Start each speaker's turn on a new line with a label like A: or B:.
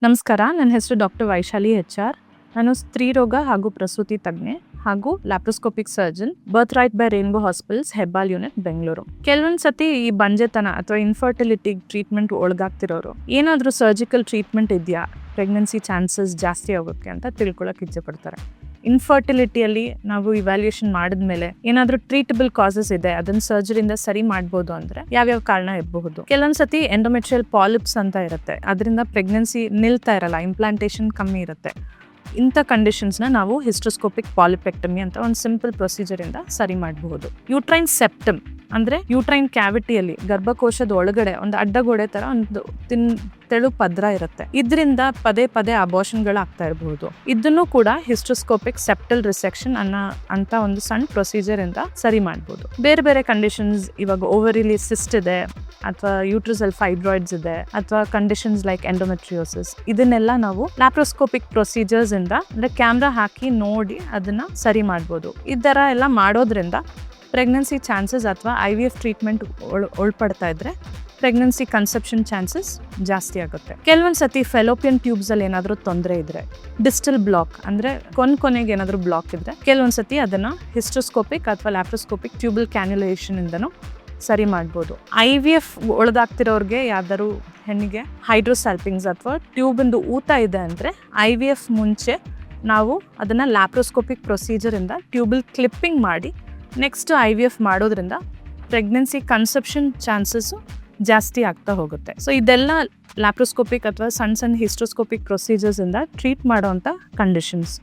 A: ನಮಸ್ಕಾರ, ನನ್ನ ಹೆಸರು ಡಾಕ್ಟರ್ ವೈಶಾಲಿ HR. ನಾನು ಸ್ತ್ರೀರೋಗ ಹಾಗೂ ಪ್ರಸೂತಿ ತಜ್ಞೆ ಹಾಗೂ laparoscopic surgeon, birth right by rainbow hospitals, Hebbal unit, Bengaluru. ಕೆಲವೊಂದು ಸತಿ ಈ ಬಂಜೆತನ ಅಥವಾ ಇನ್ಫರ್ಟಿಲಿಟಿ ಟ್ರೀಟ್ಮೆಂಟ್ ಒಳಗಾಗ್ತಿರೋರು ಏನಾದರೂ ಸರ್ಜಿಕಲ್ ಟ್ರೀಟ್ಮೆಂಟ್ ಇದೆಯಾ, ಪ್ರೆಗ್ನೆನ್ಸಿ ಚಾನ್ಸಸ್ ಜಾಸ್ತಿ ಆಗೋಕ್ಕೆ ಅಂತ ತಿಳ್ಕೊಳಕ್ಕೆ ಇಚ್ಛೆ ಪಡ್ತಾರೆ. ಇನ್ಫರ್ಟಿಲಿಟಿಯಲ್ಲಿ ನಾವು ಇವ್ಯಾಲ್ಯೂಯೇಷನ್ ಮಾಡಿದ್ಮೇಲೆ ಏನಾದರೂ ಟ್ರೀಟಬಲ್ ಕಾಸಸ್ ಇದೆ, ಅದನ್ನ ಸರ್ಜರಿಯಿಂದ ಸರಿ ಮಾಡ್ಬೋದು ಅಂದ್ರೆ ಯಾವ್ಯಾವ ಕಾರಣ ಇರಬಹುದು. ಕೆಲವೊಂದ್ಸತಿ ಎಂಡೋಮೆಟ್ರಿಯಲ್ ಪಾಲಿಪ್ಸ್ ಅಂತ ಇರುತ್ತೆ, ಅದರಿಂದ ಪ್ರೆಗ್ನೆನ್ಸಿ ನಿಲ್ತಾ ಇರಲ್ಲ, ಇಂಪ್ಲಾಂಟೇಷನ್ ಕಮ್ಮಿ ಇರುತ್ತೆ. ಇಂಥ ಕಂಡೀಷನ್ಸ್ನ ನಾವು ಹಿಸ್ಟ್ರೋಸ್ಕೋಪಿಕ್ ಪಾಲಿಪೆಕ್ಟಮಿ ಅಂತ ಒಂದು ಸಿಂಪಲ್ ಪ್ರೊಸೀಜರಿಂದ ಸರಿ ಮಾಡಬಹುದು. ಯೂಟ್ರೈನ್ ಸೆಪ್ಟಮ್ ಅಂದರೆ ಯೂಟ್ರೈನ್ ಕ್ಯಾವಿಟಿಯಲ್ಲಿ ಗರ್ಭಕೋಶದ ಒಳಗಡೆ ಒಂದು ಅಡ್ಡಗೋಡೆ ಥರ ಒಂದು ತೆಳು ಪದ್ರ ಇರುತ್ತೆ. ಇದರಿಂದ ಪದೇ ಪದೇ ಅಬೋಷನ್ಗಳಾಗ್ತಾ ಇರಬಹುದು. ಇದನ್ನು ಕೂಡ ಹಿಸ್ಟ್ರೋಸ್ಕೋಪಿಕ್ ಸೆಪ್ಟಲ್ ರಿಸೆಕ್ಷನ್ ಅಂತ ಒಂದು ಸಣ್ಣ ಪ್ರೊಸೀಜರಿಂದ ಸರಿ ಮಾಡ್ಬೋದು. ಬೇರೆ ಬೇರೆ ಕಂಡೀಷನ್ಸ್, ಇವಾಗ ಓವರಿಲಿ ಸಿಸ್ಟ್ ಇದೆ ಅಥವಾ ಯೂಟ್ರಸಲ್ ಫೈಬ್ರಾಯ್ಡ್ಸ್ ಇದೆ ಅಥವಾ ಕಂಡೀಷನ್ಸ್ ಲೈಕ್ ಎಂಡೋಮೆಟ್ರಿಯೋಸಿಸ್, ಇದನ್ನೆಲ್ಲ ನಾವು ಲ್ಯಾಪ್ರೋಸ್ಕೋಪಿಕ್ ಪ್ರೊಸೀಜರ್ಸ್ ಇಂದ ಅಂದರೆ ಕ್ಯಾಮ್ರಾ ಹಾಕಿ ನೋಡಿ ಅದನ್ನ ಸರಿ ಮಾಡ್ಬೋದು. ಈ ಥರ ಎಲ್ಲ ಮಾಡೋದ್ರಿಂದ ಪ್ರೆಗ್ನೆನ್ಸಿ ಚಾನ್ಸಸ್ ಅಥವಾ IVF ಟ್ರೀಟ್ಮೆಂಟ್ ಒಳಪಡ್ತಾ ಇದ್ರೆ ಪ್ರೆಗ್ನೆನ್ಸಿ ಕನ್ಸೆಪ್ಷನ್ ಚಾನ್ಸಸ್ ಜಾಸ್ತಿ ಆಗುತ್ತೆ. ಕೆಲವೊಂದು ಸತಿ ಫೆಲೋಪಿಯನ್ ಟ್ಯೂಬ್ಸಲ್ಲಿ ಏನಾದರೂ ತೊಂದರೆ ಇದ್ರೆ, ಡಿಸ್ಟಲ್ ಬ್ಲಾಕ್ ಅಂದರೆ ಕೊನೆಗೆ ಏನಾದರೂ ಬ್ಲಾಕ್ ಇದ್ರೆ, ಕೆಲವೊಂದು ಸತಿ ಅದನ್ನು ಹಿಸ್ಟ್ರೋಸ್ಕೋಪಿಕ್ ಅಥವಾ ಲ್ಯಾಪ್ರೋಸ್ಕೋಪಿಕ್ ಟ್ಯೂಬಲ್ ಕ್ಯಾನ್ಯುಲೇಷನ್ ಇಂದನೂ ಸರಿ ಮಾಡ್ಬೋದು. IVF ಒಳಗಾಗ್ತಿರೋರಿಗೆ ಯಾವ್ದಾದ್ರು ಹೆಣ್ಣಿಗೆ ಹೈಡ್ರೋಸ್ಯಾಲ್ಪಿಂಗ್ಸ್ ಅಥವಾ ಟ್ಯೂಬಿಂದು ಊತ ಇದೆ ಅಂದರೆ IVF ಮುಂಚೆ ನಾವು ಅದನ್ನು ಲ್ಯಾಪ್ರೋಸ್ಕೋಪಿಕ್ ಪ್ರೊಸೀಜರಿಂದ ಟ್ಯೂಬಲ್ ಕ್ಲಿಪ್ಪಿಂಗ್ ಮಾಡಿ ನೆಕ್ಸ್ಟ್ IVF ಮಾಡೋದ್ರಿಂದ ಪ್ರೆಗ್ನೆನ್ಸಿ ಕನ್ಸೆಪ್ಷನ್ ಚಾನ್ಸಸ್ಸು ಜಾಸ್ತಿ ಆಗ್ತಾ ಹೋಗುತ್ತೆ. ಸೊ ಇದೆಲ್ಲ ಲ್ಯಾಪ್ರೋಸ್ಕೋಪಿಕ್ ಅಥವಾ ಸಣ್ಣ ಹಿಸ್ಟ್ರೋಸ್ಕೋಪಿಕ್ ಪ್ರೊಸೀಜರ್ಸಿಂದ ಟ್ರೀಟ್ ಮಾಡೋವಂಥ ಕಂಡೀಷನ್ಸ್.